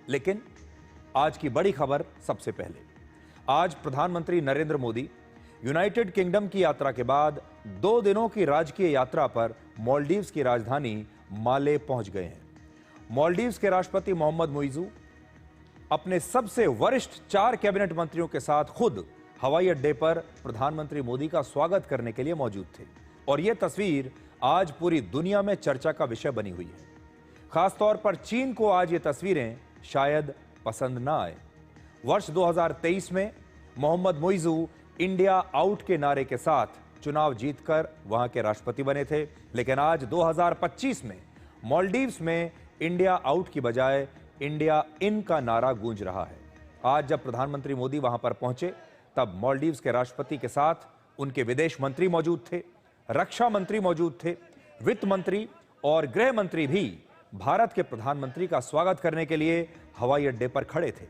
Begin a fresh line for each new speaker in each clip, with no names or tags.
लेकिन आज की बड़ी खबर सबसे पहले। आज प्रधानमंत्री नरेंद्र मोदी यूनाइटेड किंगडम की यात्रा के बाद 2 दिनों की राजकीय यात्रा पर मालदीव्स की राजधानी माले पहुंच गए हैं। मालदीव्स के राष्ट्रपति मोहम्मद मुइज़ू अपने सबसे वरिष्ठ 4 कैबिनेट मंत्रियों के साथ खुद हवाई अड्डे पर प्रधानमंत्री मोदी का स्वागत करने के लिए मौजूद थे और यह तस्वीर आज पूरी दुनिया में चर्चा का विषय बनी हुई है। खासतौर पर चीन को आज ये तस्वीरें शायद पसंद ना आए। वर्ष 2023 में मोहम्मद मुइज़ू इंडिया आउट के नारे के साथ चुनाव जीतकर वहां के राष्ट्रपति बने थे, लेकिन आज 2025 में मालदीव्स में इंडिया आउट की बजाय इंडिया इन का नारा गूंज रहा है। आज जब प्रधानमंत्री मोदी वहां पर पहुंचे तब मालदीव्स के राष्ट्रपति के साथ उनके विदेश मंत्री मौजूद थे, रक्षा मंत्री मौजूद थे, वित्त मंत्री और गृह मंत्री भी भारत के प्रधानमंत्री का स्वागत करने के लिए हवाई अड्डे पर खड़े थे।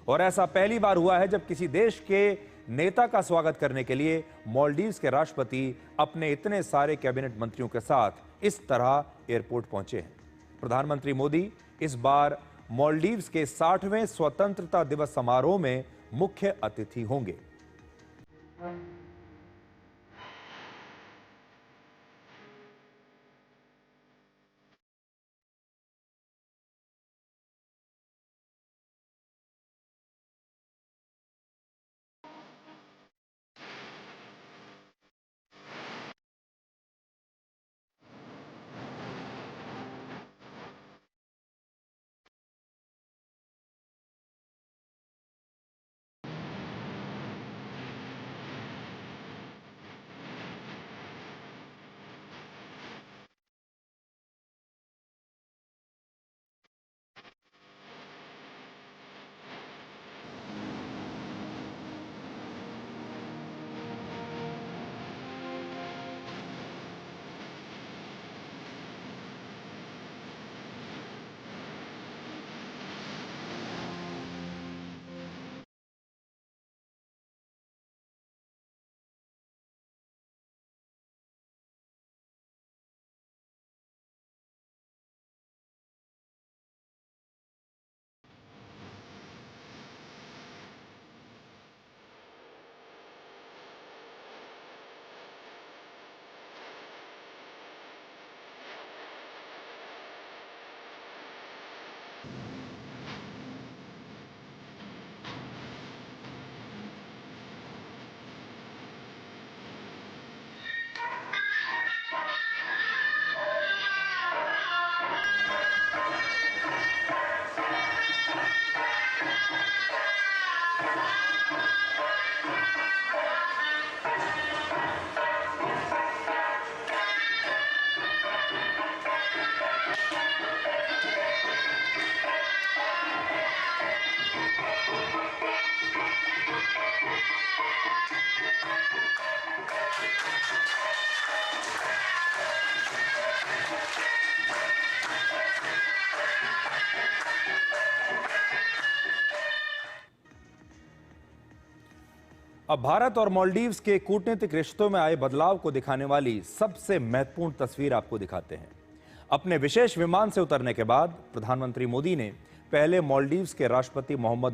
और ऐसा पहली बार हुआ है जब किसी देश के नेता का स्वागत करने के लिए मालदीव्स के राष्ट्रपति अपने इतने सारे कैबिनेट मंत्रियों के साथ इस तरह एयरपोर्ट पहुंचे हैं। प्रधानमंत्री मोदी इस बार मालदीव्स के 60वें स्वतंत्रता दिवस समारोह में मुख्य अतिथि होंगे। अब भारत और मालदीव्स के कूटनीतिक रिश्तों में आए बदलाव को दिखाने वाली सबसे महत्वपूर्ण तस्वीर आपको दिखाते हैं। अपने विशेष विमान से उतरने के बाद प्रधानमंत्री मोदी ने पहले मालदीव्स के राष्ट्रपति मोहम्मद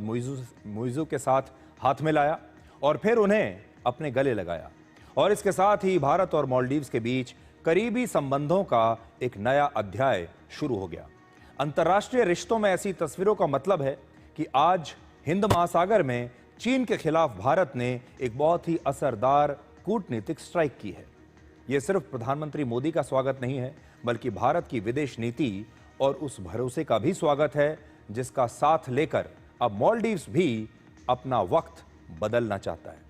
मुइज़ू के साथ हाथ मिलाया और फिर उन्हें अपने गले लगाया और इसके साथ ही भारत और मालदीव्स के बीच करीबी संबंधों का एक नया अध्याय शुरू हो गया। अंतर्राष्ट्रीय रिश्तों में ऐसी तस्वीरों का मतलब है कि आज हिंद महासागर में चीन के खिलाफ भारत ने एक बहुत ही असरदार कूटनीतिक स्ट्राइक की है। यह सिर्फ प्रधानमंत्री मोदी का स्वागत नहीं है, बल्कि भारत की विदेश नीति और उस भरोसे का भी स्वागत है जिसका साथ लेकर अब मालदीव्स भी अपना वक्त बदलना चाहता है।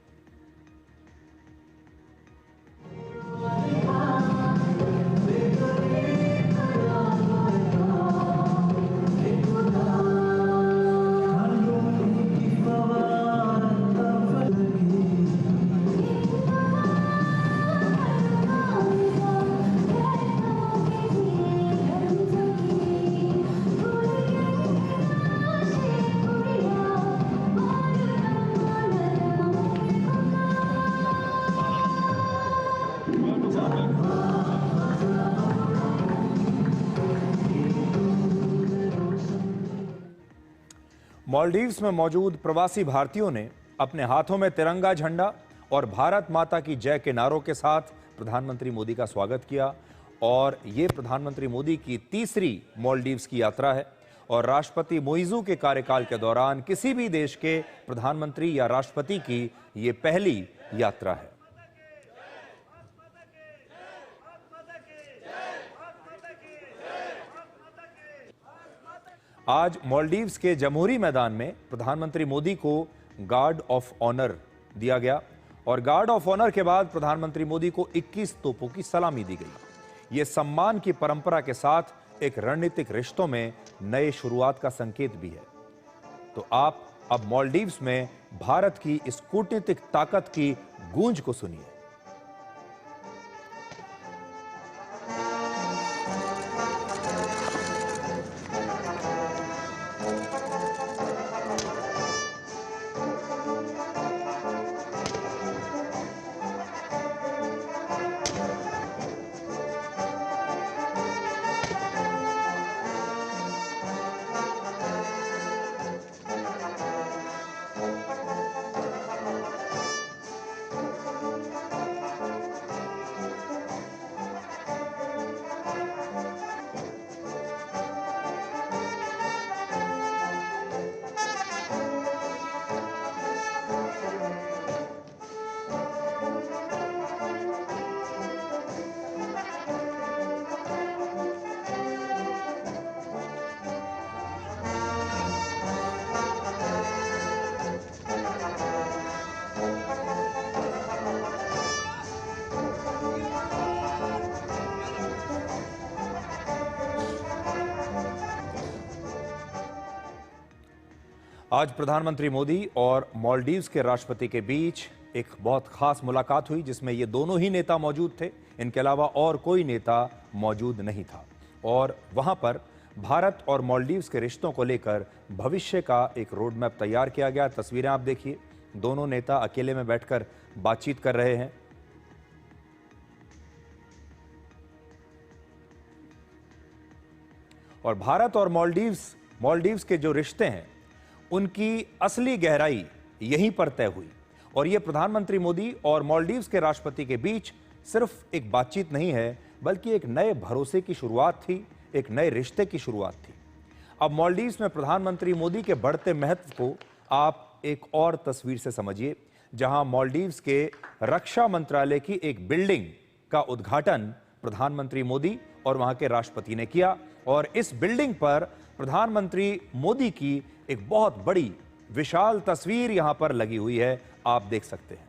मालदीव्स में मौजूद प्रवासी भारतीयों ने अपने हाथों में तिरंगा झंडा और भारत माता की जय के नारों के साथ प्रधानमंत्री मोदी का स्वागत किया। और ये प्रधानमंत्री मोदी की तीसरी मालदीव्स की यात्रा है और राष्ट्रपति मोइजू के कार्यकाल के दौरान किसी भी देश के प्रधानमंत्री या राष्ट्रपति की ये पहली यात्रा है। आज मालदीव्स के जमहूरी मैदान में प्रधानमंत्री मोदी को गार्ड ऑफ ऑनर दिया गया और गार्ड ऑफ ऑनर के बाद प्रधानमंत्री मोदी को 21 तोपों की सलामी दी गई। यह सम्मान की परंपरा के साथ एक रणनीतिक रिश्तों में नए शुरुआत का संकेत भी है। तो आप अब मालदीव्स में भारत की इस कूटनीतिक ताकत की गूंज को सुनिए। आज प्रधानमंत्री मोदी और मालदीव्स के राष्ट्रपति के बीच एक बहुत खास मुलाकात हुई जिसमें ये दोनों ही नेता मौजूद थे। इनके अलावा और कोई नेता मौजूद नहीं था और वहां पर भारत और मालदीव्स के रिश्तों को लेकर भविष्य का एक रोड मैप तैयार किया गया। तस्वीरें आप देखिए, दोनों नेता अकेले में बैठकर बातचीत कर रहे हैं। और भारत और मालदीव्स के जो रिश्ते हैं उनकी असली गहराई यहीं पर तय हुई और यह प्रधानमंत्री मोदी और मालदीव्स के राष्ट्रपति के बीच सिर्फ एक बातचीत नहीं है बल्कि एक नए भरोसे की शुरुआत थी, एक नए रिश्ते की शुरुआत थी। अब मालदीव्स में प्रधानमंत्री मोदी के बढ़ते महत्व को आप एक और तस्वीर से समझिए, जहां मालदीव्स के रक्षा मंत्रालय की एक बिल्डिंग का उद्घाटन प्रधानमंत्री मोदी और वहां के राष्ट्रपति ने किया और इस बिल्डिंग पर प्रधानमंत्री मोदी की एक बहुत बड़ी विशाल तस्वीर यहां पर लगी हुई है, आप देख सकते हैं।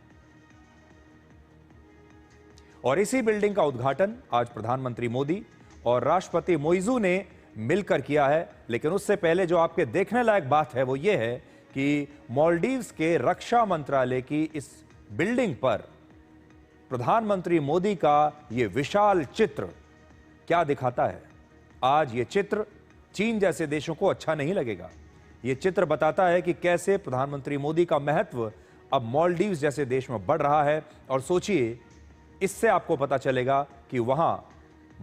और इसी बिल्डिंग का उद्घाटन आज प्रधानमंत्री मोदी और राष्ट्रपति मोइजू ने मिलकर किया है। लेकिन उससे पहले जो आपके देखने लायक बात है वो ये है कि मालदीव्स के रक्षा मंत्रालय की इस बिल्डिंग पर प्रधानमंत्री मोदी का यह विशाल चित्र क्या दिखाता है। आज यह चित्र चीन जैसे देशों को अच्छा नहीं लगेगा। यह चित्र बताता है कि कैसे प्रधानमंत्री मोदी का महत्व अब मालदीव्स जैसे देश में बढ़ रहा है और सोचिए, इससे आपको पता चलेगा कि वहां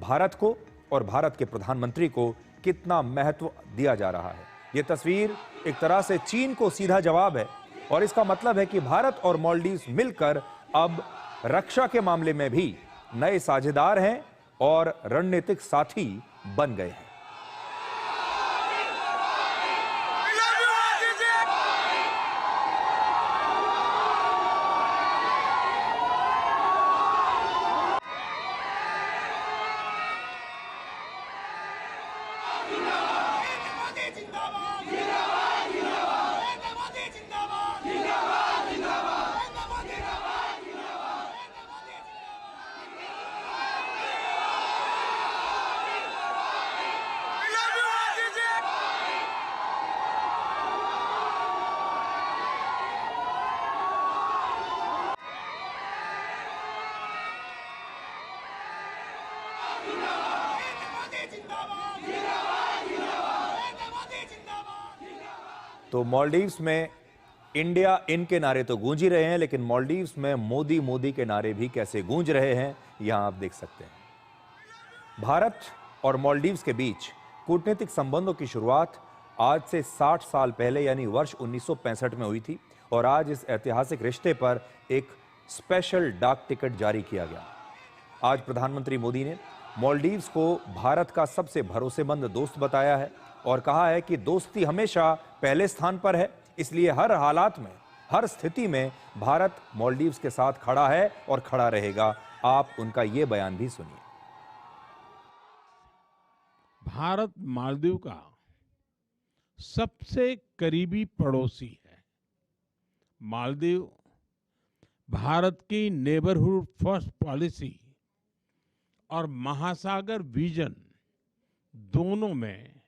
भारत को और भारत के प्रधानमंत्री को कितना महत्व दिया जा रहा है। यह तस्वीर एक तरह से चीन को सीधा जवाब है और इसका मतलब है कि भारत और मालदीव्स मिलकर अब रक्षा के मामले में भी नए साझेदार हैं और रणनीतिक साथी बन गए हैं। तो मालदीव्स में इंडिया इन के नारे तो गूंज ही रहे हैं, लेकिन मालदीव्स में मोदी मोदी के नारे भी कैसे गूंज रहे हैं यहां आप देख सकते हैं। भारत और मालदीव्स के बीच कूटनीतिक संबंधों की शुरुआत आज से 60 साल पहले यानी वर्ष 1965 में हुई थी और आज इस ऐतिहासिक रिश्ते पर एक स्पेशल डाक टिकट जारी किया गया। आज प्रधानमंत्री मोदी ने मालदीव्स को भारत का सबसे भरोसेमंद दोस्त बताया है और कहा है कि दोस्ती हमेशा पहले स्थान पर है, इसलिए हर हालात में, हर स्थिति में भारत मालदीव्स के साथ खड़ा है और खड़ा रहेगा। आप उनका यह बयान भी सुनिए।
भारत मालदीव का सबसे करीबी पड़ोसी है। मालदीव भारत की नेबरहुड फर्स्ट पॉलिसी और महासागर विजन दोनों में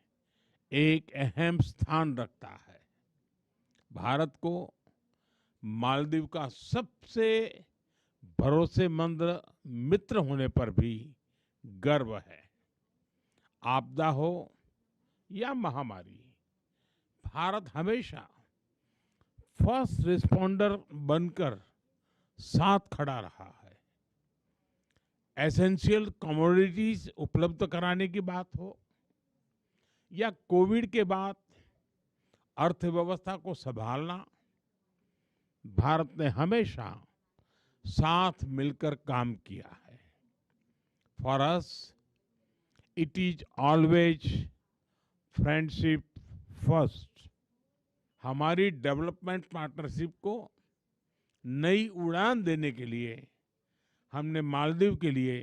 एक अहम स्थान रखता है। भारत को मालदीव का सबसे भरोसेमंद मित्र होने पर भी गर्व है। आपदा हो या महामारी, भारत हमेशा फर्स्ट रिस्पॉन्डर बनकर साथ खड़ा रहा है। एसेंशियल कमोडिटीज उपलब्ध कराने की बात हो या कोविड के बाद अर्थव्यवस्था को संभालना, भारत ने हमेशा साथ मिलकर काम किया है। For us it is always friendship first. हमारी डेवलपमेंट पार्टनरशिप को नई उड़ान देने के लिए हमने मालदीव के लिए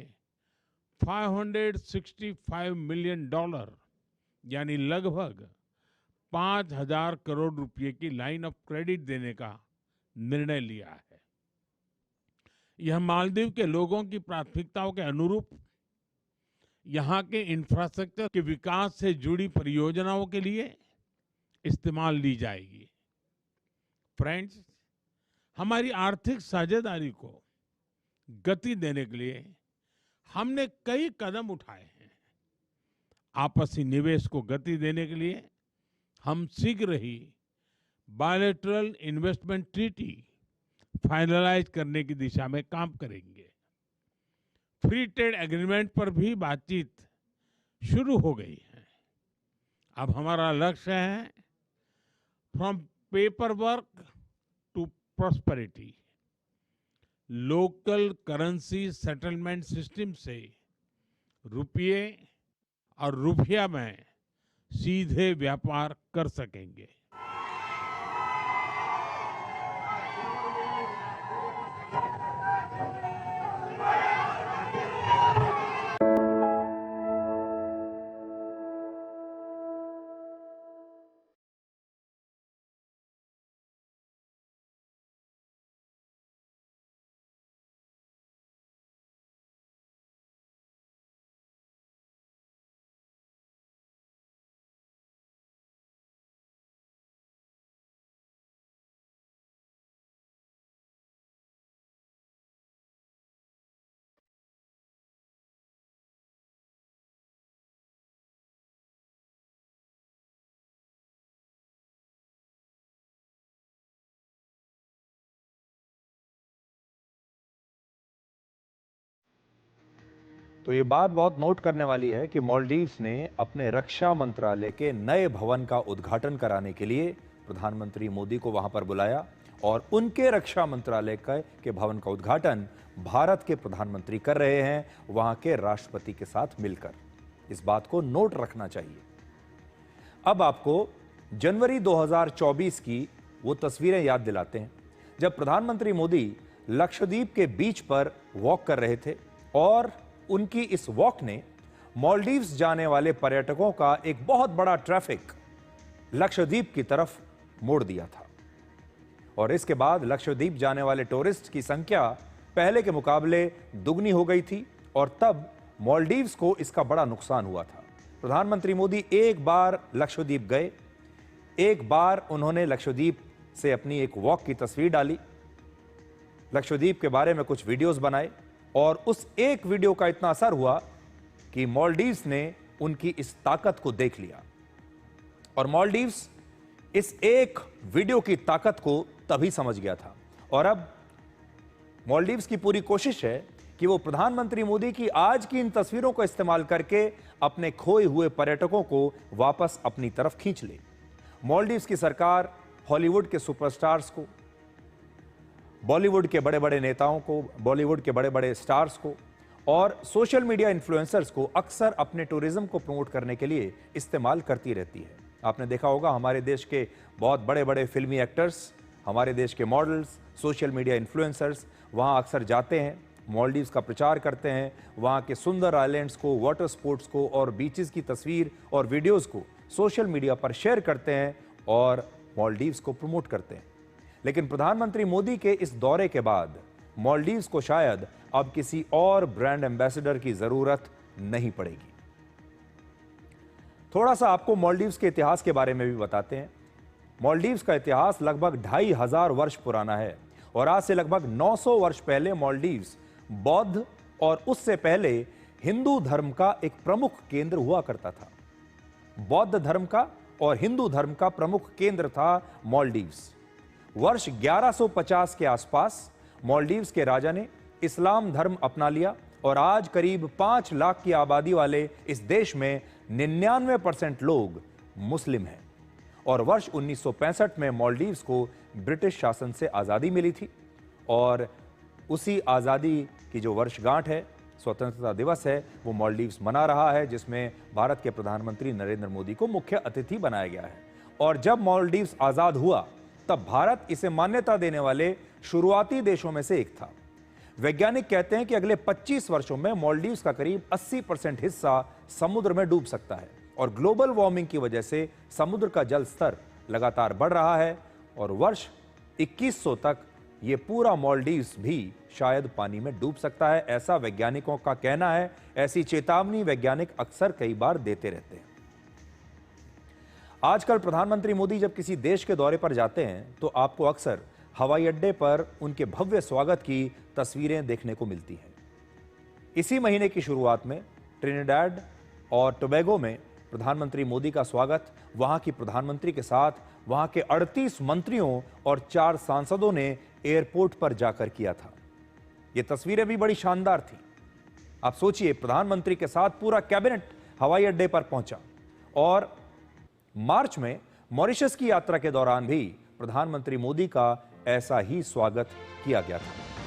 $565 मिलियन यानी लगभग 5,000 करोड़ रुपए की लाइन ऑफ क्रेडिट देने का निर्णय लिया है। यह मालदीव के लोगों की प्राथमिकताओं के अनुरूप यहाँ के इंफ्रास्ट्रक्चर के विकास से जुड़ी परियोजनाओं के लिए इस्तेमाल ली जाएगी। फ्रेंड्स, हमारी आर्थिक साझेदारी को गति देने के लिए हमने कई कदम उठाए हैं। आपसी निवेश को गति देने के लिए हम शीघ्र ही बायलैटरल इन्वेस्टमेंट ट्रीटी फाइनलाइज करने की दिशा में काम करेंगे। फ्री ट्रेड एग्रीमेंट पर भी बातचीत शुरू हो गई है। अब हमारा लक्ष्य है from paper work to prosperity. Local currency settlement system से रुपये और रुपया में सीधे व्यापार कर सकेंगे।
तो ये बात बहुत नोट करने वाली है कि मालदीव्स ने अपने रक्षा मंत्रालय के नए भवन का उद्घाटन कराने के लिए प्रधानमंत्री मोदी को वहां पर बुलाया और उनके रक्षा मंत्रालय के भवन का उद्घाटन भारत के प्रधानमंत्री कर रहे हैं, वहां के राष्ट्रपति के साथ मिलकर। इस बात को नोट रखना चाहिए। अब आपको जनवरी 2024 की वो तस्वीरें याद दिलाते हैं जब प्रधानमंत्री मोदी लक्षद्वीप के बीच पर वॉक कर रहे थे और उनकी इस वॉक ने मालदीव्स जाने वाले पर्यटकों का एक बहुत बड़ा ट्रैफिक लक्षद्वीप की तरफ मोड़ दिया था। और इसके बाद लक्षद्वीप जाने वाले टूरिस्ट की संख्या पहले के मुकाबले दुगनी हो गई थी और तब मालदीव्स को इसका बड़ा नुकसान हुआ था। प्रधानमंत्री मोदी एक बार लक्षद्वीप गए, एक बार उन्होंने लक्षद्वीप से अपनी एक वॉक की तस्वीर डाली, लक्षद्वीप के बारे में कुछ वीडियोस बनाए और उस एक वीडियो का इतना असर हुआ कि मालदीव्स ने उनकी इस ताकत को देख लिया। और मालदीव्स इस एक वीडियो की ताकत को तभी समझ गया था। और अब मालदीव्स की पूरी कोशिश है कि वो प्रधानमंत्री मोदी की आज की इन तस्वीरों को इस्तेमाल करके अपने खोए हुए पर्यटकों को वापस अपनी तरफ खींच ले। मालदीव्स की सरकार हॉलीवुड के सुपरस्टार्स को, बॉलीवुड के बड़े बड़े नेताओं को, बॉलीवुड के बड़े बड़े स्टार्स को और सोशल मीडिया इन्फ्लुएंसर्स को अक्सर अपने टूरिज्म को प्रमोट करने के लिए इस्तेमाल करती रहती है। आपने देखा होगा हमारे देश के बहुत बड़े बड़े फिल्मी एक्टर्स, हमारे देश के मॉडल्स, सोशल मीडिया इन्फ्लुएंसर्स वहां अक्सर जाते हैं, मालदीव्स का प्रचार करते हैं, वहां के सुंदर आइलैंड्स को, वाटर स्पोर्ट्स को और बीचेस की तस्वीर और वीडियोस को सोशल मीडिया पर शेयर करते हैं और मालदीव्स को प्रमोट करते हैं। लेकिन प्रधानमंत्री मोदी के इस दौरे के बाद मालदीव्स को शायद अब किसी और ब्रांड एम्बेसडर की जरूरत नहीं पड़ेगी। थोड़ा सा आपको मालदीव्स के इतिहास के बारे में भी बताते हैं। मालदीव्स का इतिहास लगभग 2500 वर्ष पुराना है और आज से लगभग 900 वर्ष पहले मालदीव्स बौद्ध और उससे पहले हिंदू धर्म का एक प्रमुख केंद्र हुआ करता था। बौद्ध धर्म का और हिंदू धर्म का प्रमुख केंद्र था मालदीव्स। वर्ष 1150 के आसपास मालदीव्स के राजा ने इस्लाम धर्म अपना लिया और आज करीब 5 लाख की आबादी वाले इस देश में 99% लोग मुस्लिम हैं। और वर्ष 1965 में मालदीव्स को ब्रिटिश शासन से आज़ादी मिली थी और उसी आज़ादी की जो वर्षगांठ है, स्वतंत्रता दिवस है, वो मालदीव्स मना रहा है, जिसमें भारत के प्रधानमंत्री नरेंद्र मोदी को मुख्य अतिथि बनाया गया है। और जब मालदीव्स आज़ाद हुआ तब भारत इसे मान्यता देने वाले शुरुआती देशों में से एक था। वैज्ञानिक कहते हैं कि अगले 25 वर्षों में मालदीव्स का करीब 80% हिस्सा समुद्र में डूब सकता है और ग्लोबल वार्मिंग की वजह से समुद्र का जल स्तर लगातार बढ़ रहा है और वर्ष 2100 तक ये पूरा मालदीव्स भी शायद पानी में डूब सकता है, ऐसा वैज्ञानिकों का कहना है। ऐसी चेतावनी वैज्ञानिक अक्सर कई बार देते रहते हैं। आजकल प्रधानमंत्री मोदी जब किसी देश के दौरे पर जाते हैं तो आपको अक्सर हवाई अड्डे पर उनके भव्य स्वागत की तस्वीरें देखने को मिलती हैं। इसी महीने की शुरुआत में ट्रिनिडाड और टोबैगो में प्रधानमंत्री मोदी का स्वागत वहां की प्रधानमंत्री के साथ वहां के 38 मंत्रियों और 4 सांसदों ने एयरपोर्ट पर जाकर किया था। ये तस्वीरें भी बड़ी शानदार थी। आप सोचिए, प्रधानमंत्री के साथ पूरा कैबिनेट हवाई अड्डे पर पहुंचा और मार्च में मॉरिशस की यात्रा के दौरान भी प्रधानमंत्री मोदी का ऐसा ही स्वागत किया गया था।